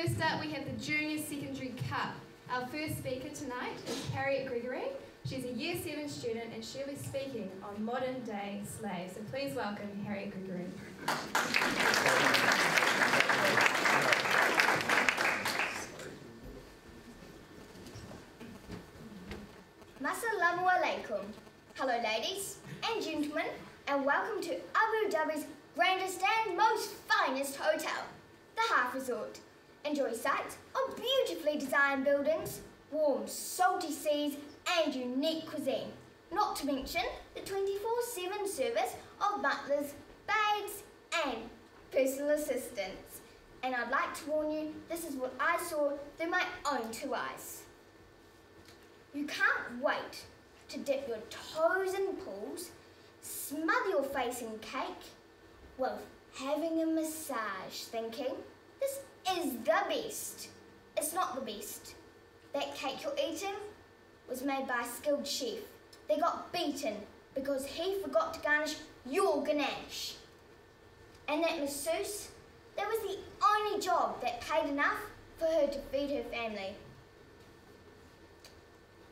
first up we have the Junior Secondary Cup. Our first speaker tonight is Harriet Gregory. She's a Year 7 student and she'll be speaking on modern day slaves. So please welcome Harriet Gregory. Assalamu alaikum. Hello ladies and gentlemen, and welcome to Abu Dhabi's grandest and most finest hotel, the Half Resort. Enjoy sights of beautifully designed buildings, warm salty seas and unique cuisine, not to mention the 24/7 service of butlers, maids and personal assistants. And I'd like to warn you, this is what I saw through my own 2 eyes. You can't wait to dip your toes in pools, smother your face in cake, while having a massage thinking, this is the best. It's not the best. That cake you're eating was made by a skilled chef. They got beaten because he forgot to garnish your ganache. And that masseuse, that was the only job that paid enough for her to feed her family.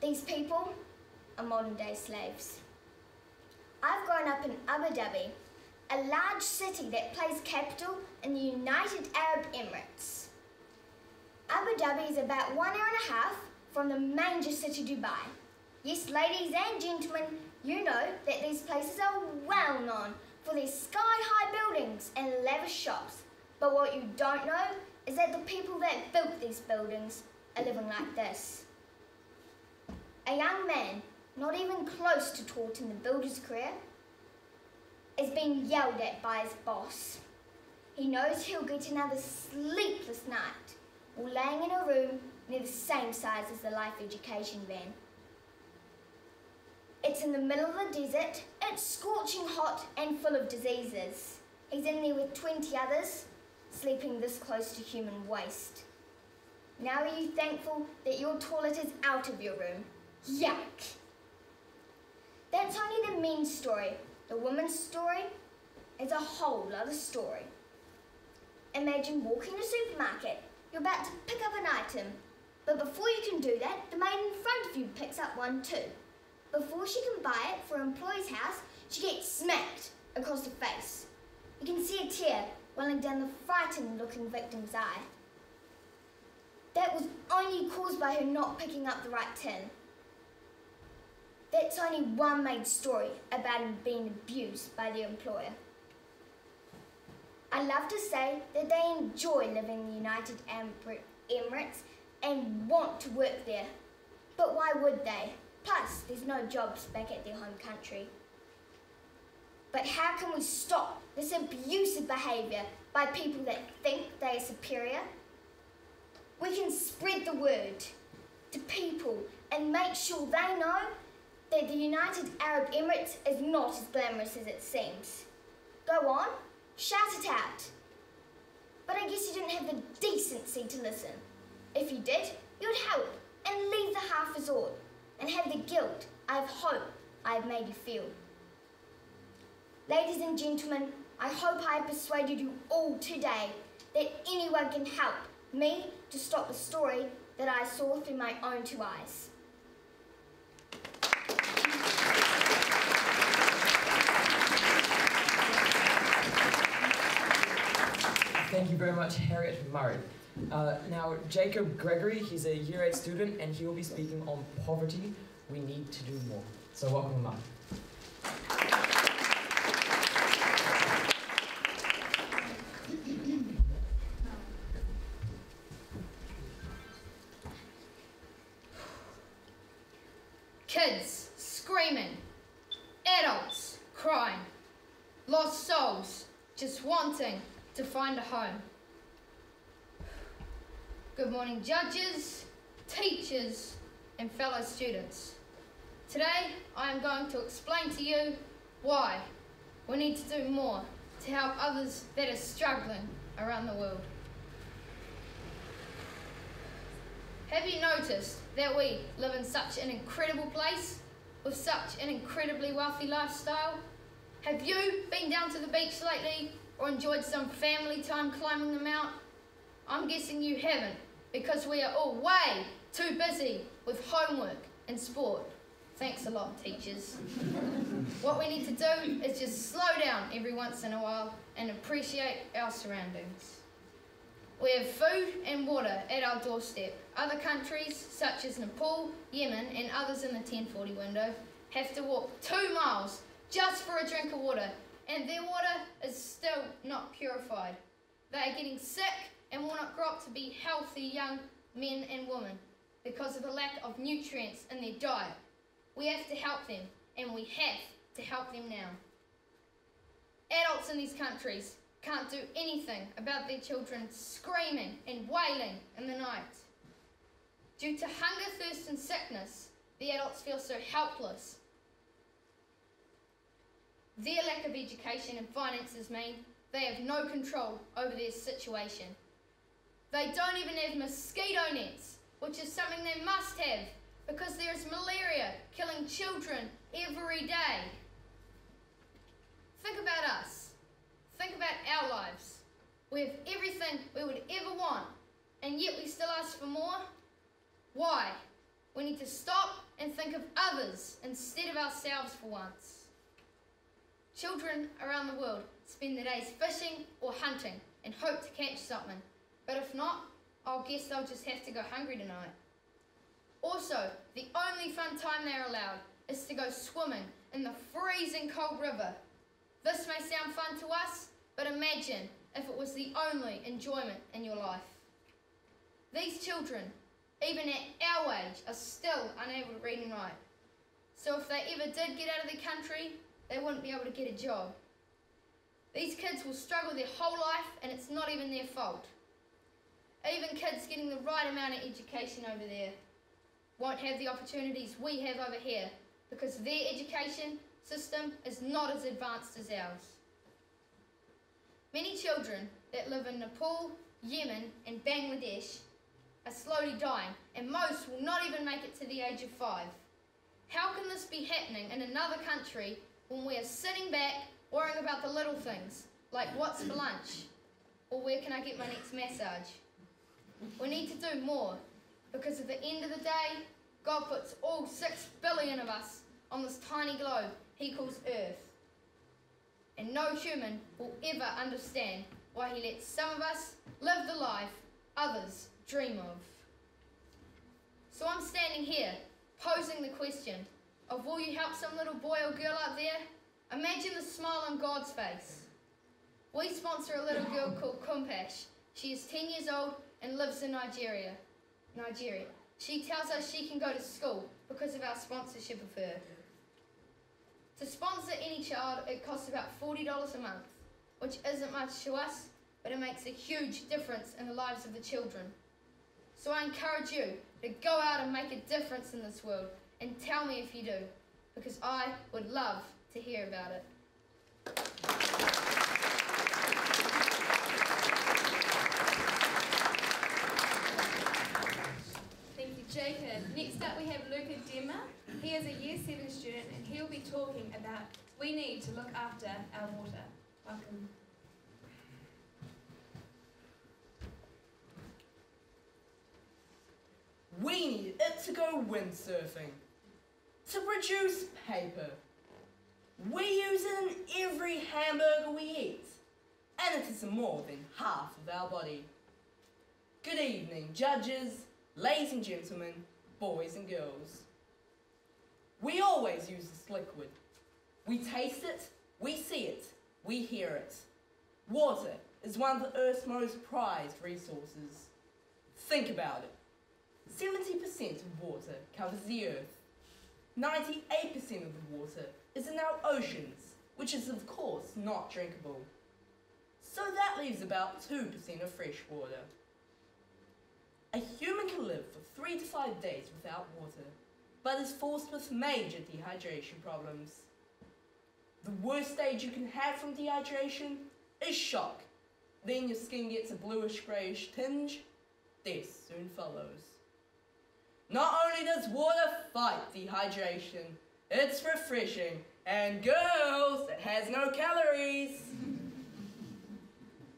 These people are modern day slaves. I've grown up in Abu Dhabi, a large city that plays capital in the United Arab Emirates. Abu Dhabi is about 1 hour and a half from the major city Dubai. Yes, ladies and gentlemen, you know that these places are well known for their sky-high buildings and lavish shops. But what you don't know is that the people that built these buildings are living like this. A young man, not even close to taught in the builder's career, is being yelled at by his boss. He knows he'll get another sleepless night while laying in a room near the same size as the Life Education van. It's in the middle of the desert, it's scorching hot and full of diseases. He's in there with 20 others, sleeping this close to human waste. Now are you thankful that your toilet is out of your room? Yuck! That's only the men's story. The woman's story is a whole other story. Imagine walking to a supermarket. You're about to pick up an item, but before you can do that, the maid in front of you picks up one too. Before she can buy it for an employee's house, she gets smacked across the face. You can see a tear welling down the frightened-looking victim's eye. That was only caused by her not picking up the right tin. That's only one maid's story about him being abused by their employer. I love to say that they enjoy living in the United Arab Emirates and want to work there. But why would they? Plus, there's no jobs back at their home country. But how can we stop this abusive behaviour by people that think they are superior? We can spread the word to people and make sure they know that the United Arab Emirates is not as glamorous as it seems. Go on, shout it out. But I guess you didn't have the decency to listen. If you did, you'd help and leave the Half Resort and have the guilt I hope I have made you feel. Ladies and gentlemen, I hope I have persuaded you all today that anyone can help me to stop the story that I saw through my own 2 eyes. Thank you very much, Harriet Murray. Now, Jacob Gregory, he's a Year 8 student, and he will be speaking on poverty. We need to do more. So welcome him up. Kids screaming, adults crying, lost souls just wanting to find a home. Good morning, judges, teachers, and fellow students. Today, I am going to explain to you why we need to do more to help others that are struggling around the world. Have you noticed that we live in such an incredible place with such an incredibly wealthy lifestyle? Have you been down to the beach lately or enjoyed some family time climbing the mount? I'm guessing you haven't, because we are all way too busy with homework and sport. Thanks a lot, teachers. What we need to do is just slow down every once in a while and appreciate our surroundings. We have food and water at our doorstep. Other countries, such as Nepal, Yemen, and others in the 1040 window, have to walk 2 miles just for a drink of water, and their water is still not purified. They are getting sick and will not grow up to be healthy young men and women because of the lack of nutrients in their diet. We have to help them, and we have to help them now. Adults in these countries can't do anything about their children screaming and wailing in the night. Due to hunger, thirst and sickness, the adults feel so helpless. Their lack of education and finances mean they have no control over their situation. They don't even have mosquito nets, which is something they must have because there is malaria killing children every day. Think about us. Think about our lives. We have everything we would ever want, and yet we still ask for more. Why? We need to stop and think of others instead of ourselves for once. Children around the world spend their days fishing or hunting and hope to catch something, but if not, I'll guess they'll just have to go hungry tonight. Also, the only fun time they're allowed is to go swimming in the freezing cold river. This may sound fun to us, but imagine if it was the only enjoyment in your life. These children, even at our age, are still unable to read and write. So if they ever did get out of the country, they wouldn't be able to get a job. These kids will struggle their whole life, and it's not even their fault. Even kids getting the right amount of education over there won't have the opportunities we have over here because their education system is not as advanced as ours. Many children that live in Nepal, Yemen and Bangladesh are slowly dying, and most will not even make it to the age of 5. How can this be happening in another country when we are sitting back worrying about the little things, like what's for lunch, or where can I get my next massage? We need to do more, because at the end of the day, God puts all 6 billion of us on this tiny globe he calls Earth. And no human will ever understand why he lets some of us live the life others dream of. So I'm standing here, posing the question of will you help some little boy or girl out there? Imagine the smile on God's face. We sponsor a little girl called Kumpash. She is 10 years old and lives in Nigeria. She tells us she can go to school because of our sponsorship of her. To sponsor any child, it costs about $40 a month, which isn't much to us, but it makes a huge difference in the lives of the children. So I encourage you to go out and make a difference in this world, and tell me if you do, because I would love to hear about it. Thank you, Jacob. Next up we have Luca Demmer. He is a Year 7 student and he will be talking about we need to look after our water. Welcome. We need it to go windsurfing, to produce paper. We use it in every hamburger we eat, and it is more than half of our body. Good evening, judges, ladies and gentlemen, boys and girls. We always use this liquid. We taste it, we see it, we hear it. Water is one of the Earth's most prized resources. Think about it. 70% of water covers the Earth. 98% of the water is in our oceans, which is of course not drinkable. So that leaves about 2% of fresh water. A human can live for 3 to 5 days without water, but is forced with major dehydration problems. The worst stage you can have from dehydration is shock. Then your skin gets a bluish-greyish tinge. Death soon follows. Not only does water fight dehydration, it's refreshing, and girls, it has no calories.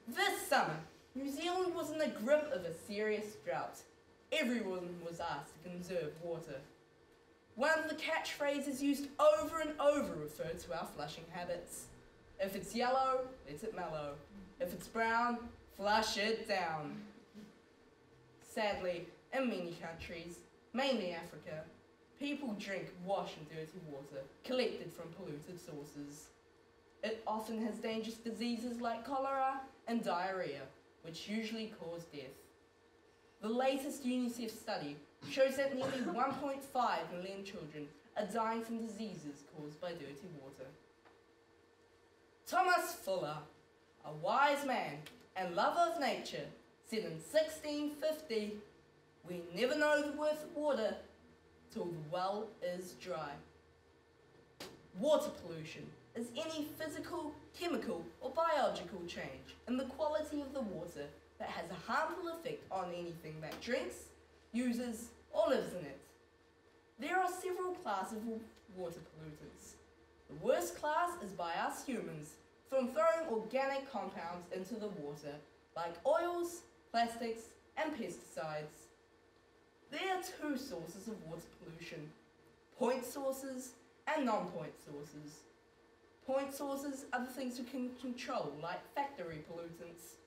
This summer, New Zealand was in the grip of a serious drought. Everyone was asked to conserve water. One of the catchphrases used over and over referred to our flushing habits. If it's yellow, let it mellow. If it's brown, flush it down. Sadly, in many countries, mainly Africa, people drink wash and dirty water collected from polluted sources. It often has dangerous diseases like cholera and diarrhea, which usually cause death. The latest UNICEF study shows that nearly 1.5 million children are dying from diseases caused by dirty water. Thomas Fuller, a wise man and lover of nature, said in 1650, "We never know the worth of water till the well is dry." Water pollution is any physical, chemical, or biological change in the quality of the water that has a harmful effect on anything that drinks, uses, or lives in it. There are several classes of water pollutants. The worst class is by us humans, from throwing organic compounds into the water, like oils, plastics, and pesticides. There are two sources of water pollution: point sources and non-point sources. Point sources are the things we can control, like factory pollutants.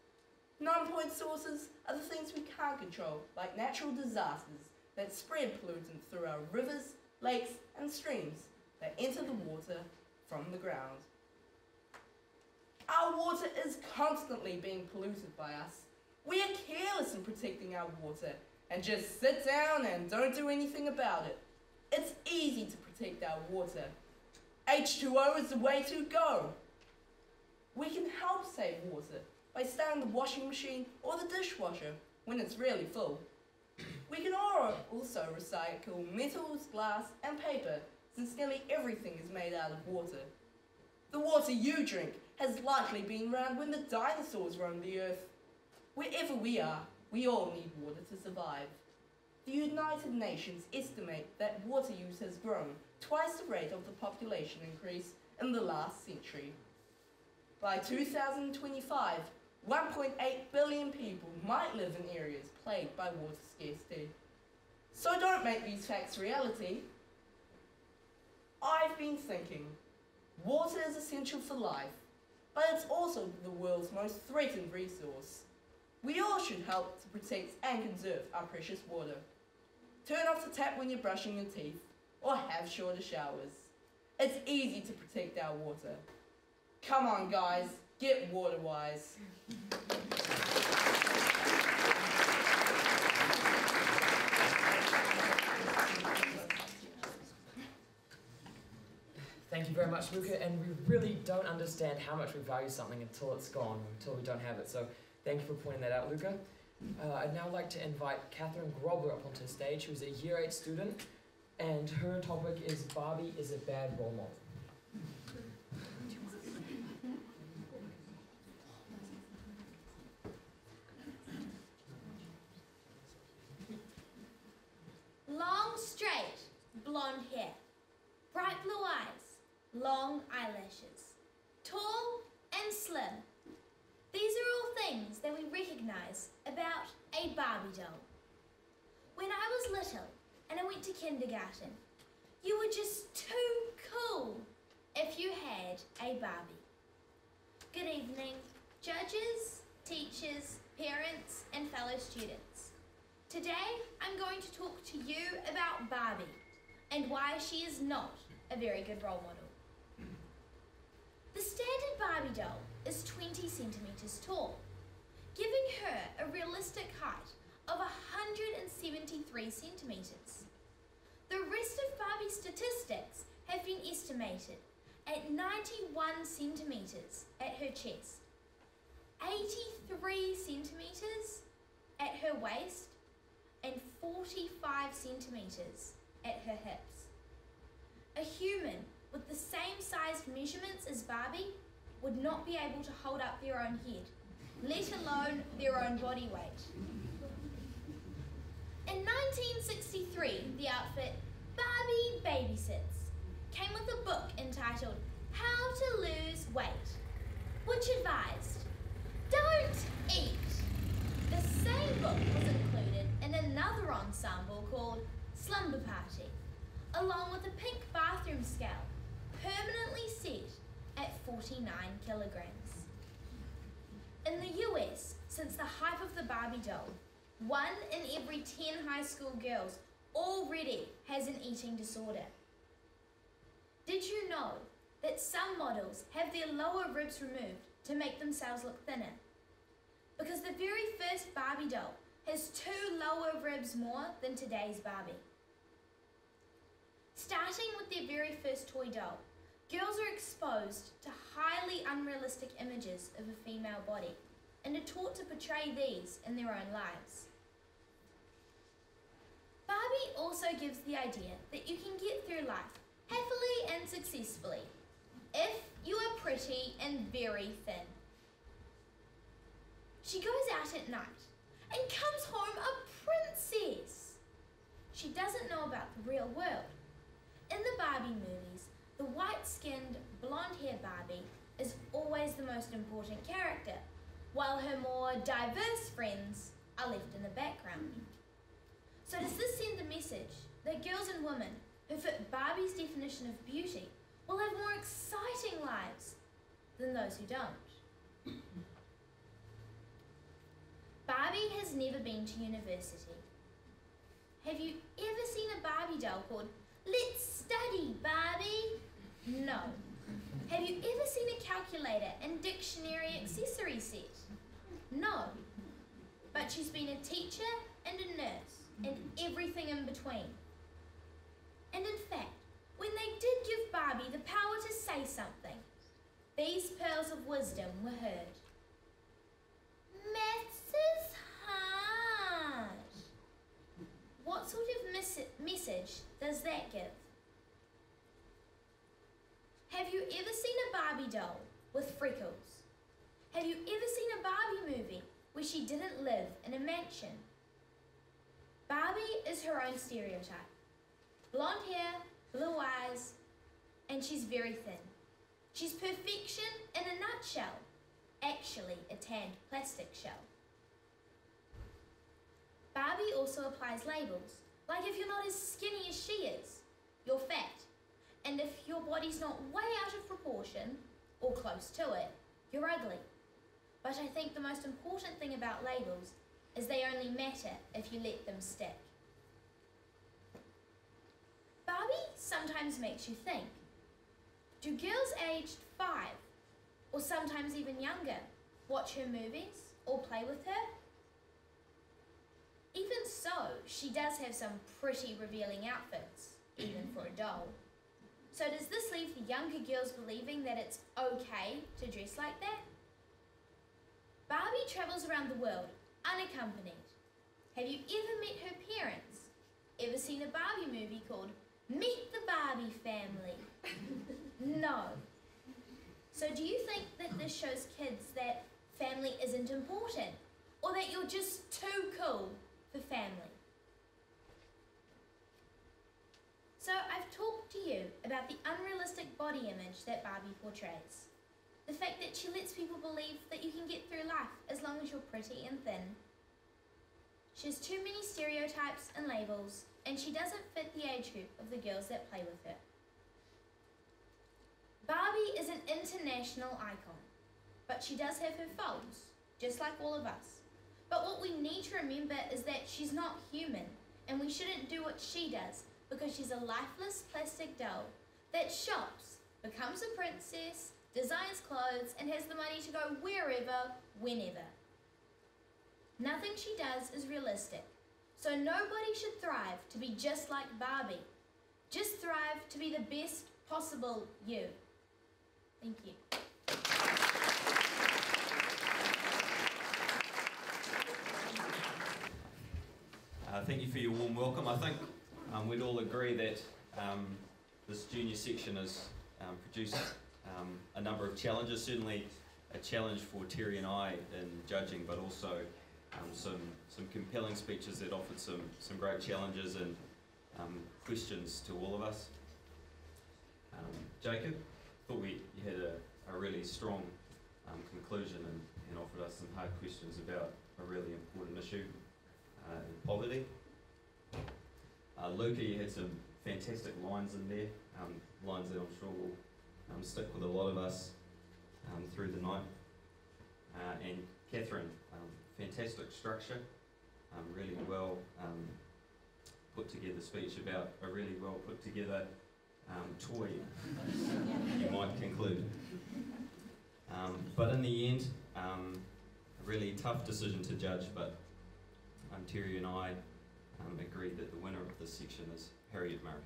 Non-point sources are the things we can't control, like natural disasters that spread pollutants through our rivers, lakes, and streams that enter the water from the ground. Our water is constantly being polluted by us. We are careless in protecting our water and just sit down and don't do anything about it. It's easy to protect our water. H2O is the way to go. We can help save water by starting the washing machine or the dishwasher when it's really full. We can also recycle metals, glass, and paper, since nearly everything is made out of water. The water you drink has likely been around when the dinosaurs roamed the earth. Wherever we are, we all need water to survive. The United Nations estimate that water use has grown twice the rate of the population increase in the last century. By 2025, 1.8 billion people might live in areas plagued by water scarcity. So don't make these facts reality. I've been thinking, water is essential for life, but it's also the world's most threatened resource. We all should help to protect and conserve our precious water. Turn off the tap when you're brushing your teeth, or have shorter showers. It's easy to protect our water. Come on guys, get water wise. Thank you very much, Luca, and we really don't understand how much we value something until it's gone, until we don't have it, so thank you for pointing that out, Luca. I'd now like to invite Catherine Grobler up onto the stage, who's a Year 8 student, and her topic is Barbie is a Bad Role Model. Long, straight, blonde hair, bright blue eyes, long eyelashes, tall and slim. These are all things that we recognise about a Barbie doll. When I was little and I went to kindergarten, you were just too cool if you had a Barbie. Good evening, judges, teachers, parents and fellow students. Today I'm going to talk to you about Barbie and why she is not a very good role model. The standard Barbie doll is 20 centimetres tall, giving her a realistic height of 173 centimetres. The rest of Barbie's statistics have been estimated at 91 centimetres at her chest, 83 centimetres at her waist, and 45 centimetres at her hips. A human with the same sized measurements as Barbie would not be able to hold up their own head, let alone their own body weight. In 1963, the outfit Barbie Babysits came with a book entitled How to Lose Weight, which advised, don't eat ensemble called Slumber Party, along with a pink bathroom scale permanently set at 49 kilograms. In the US, since the hype of the Barbie doll, 1 in every 10 high school girls already has an eating disorder. Did you know that some models have their lower ribs removed to make themselves look thinner? Because the very first Barbie doll has 2 lower ribs more than today's Barbie. Starting with their very first toy doll, girls are exposed to highly unrealistic images of a female body and are taught to portray these in their own lives. Barbie also gives the idea that you can get through life happily and successfully if you are pretty and very thin. She goes out at night and comes home a princess. She doesn't know about the real world. In the Barbie movies, the white-skinned, blonde-haired Barbie is always the most important character, while her more diverse friends are left in the background. So does this send the message that girls and women who fit Barbie's definition of beauty will have more exciting lives than those who don't? Barbie has never been to university. Have you ever seen a Barbie doll called Let's Study, Barbie? No. Have you ever seen a calculator and dictionary accessory set? No. But she's been a teacher and a nurse and everything in between. And in fact, when they did give Barbie the power to say something, these pearls of wisdom were heard. Maths is hard. What sort of message does that give? Have you ever seen a Barbie doll with freckles? Have you ever seen a Barbie movie where she didn't live in a mansion? Barbie is her own stereotype. Blonde hair, blue eyes, and she's very thin. She's perfection in a nutshell. Actually, a tanned plastic shell. Barbie also applies labels, like if you're not as skinny as she is, you're fat. And if your body's not way out of proportion, or close to it, you're ugly. But I think the most important thing about labels is they only matter if you let them stick. Barbie sometimes makes you think. Do girls aged 5, or sometimes even younger, watch her movies or play with her? Even so, she does have some pretty revealing outfits, even for a doll. So does this leave the younger girls believing that it's okay to dress like that? Barbie travels around the world unaccompanied. Have you ever met her parents? Ever seen a Barbie movie called Meet the Barbie Family? No. So do you think that this shows kids that family isn't important, or that you're just too cool for family? So I've talked to you about the unrealistic body image that Barbie portrays. The fact that she lets people believe that you can get through life as long as you're pretty and thin. She has too many stereotypes and labels, and she doesn't fit the age group of the girls that play with her. Barbie is an international icon, but she does have her faults, just like all of us. But what we need to remember is that she's not human, and we shouldn't do what she does, because she's a lifeless plastic doll that shops, becomes a princess, designs clothes, and has the money to go wherever, whenever. Nothing she does is realistic, so nobody should thrive to be just like Barbie. Just thrive to be the best possible you. Thank you. Thank you for your warm welcome. I think we'd all agree that this junior section has produced a number of challenges, certainly a challenge for Terry and I in judging, but also some compelling speeches that offered some great challenges and questions to all of us. Jacob, thought you had a really strong conclusion and offered us some hard questions about a really important issue, poverty. Luca, you had some fantastic lines in there, lines that I'm sure will stick with a lot of us through the night. And Catherine, fantastic structure, really well put together speech about a really well put together toy, you might conclude. But in the end, a really tough decision to judge, but Terry and I agreed that the winner of this section is Harriet Murray.